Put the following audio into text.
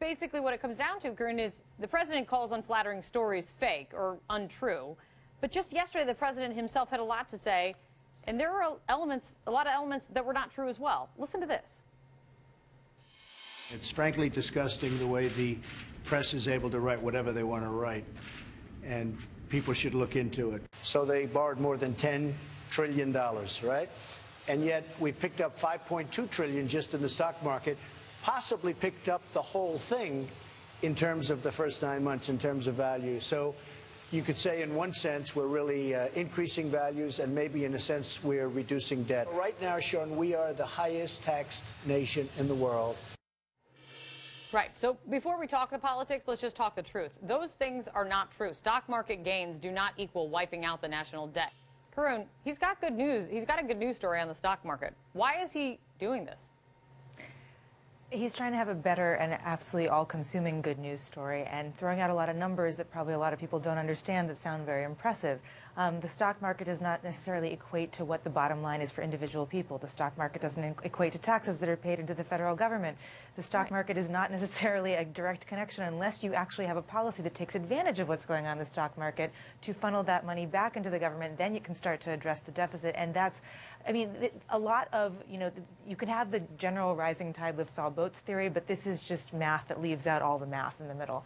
basically what it comes down to, Karun, is the president calls unflattering stories fake or untrue. But just yesterday, the president himself had a lot to say, and there were a lot of elements that were not true as well. Listen to this. It's frankly disgusting the way the press is able to write whatever they want to write, and people should look into it. So they borrowed more than $10 trillion, right? And yet we picked up $5.2 trillion just in the stock market, possibly picked up the whole thing in terms of the first 9 months in terms of value. So you could say in one sense we're really increasing values, and maybe in a sense we're reducing debt. Right now, Sean, we are the highest taxed nation in the world. Right. So before we talk the politics, let's just talk the truth. Those things are not true. Stock market gains do not equal wiping out the national debt. Karun, he's got good news. He's got a good news story on the stock market. Why is he doing this? He's trying to have a better and absolutely all-consuming good news story, and throwing out a lot of numbers that probably a lot of people don't understand that sound very impressive. The stock market does not necessarily equate to what the bottom line is for individual people. The stock market doesn't equate to taxes that are paid into the federal government. The stock market is not necessarily a direct connection unless you actually have a policy that takes advantage of what's going on in the stock market to funnel that money back into the government. Then you can start to address the deficit, and that's, I mean, a lot of, you can have the general rising tide lifts all boats theory, but this is just math that leaves out all the math in the middle.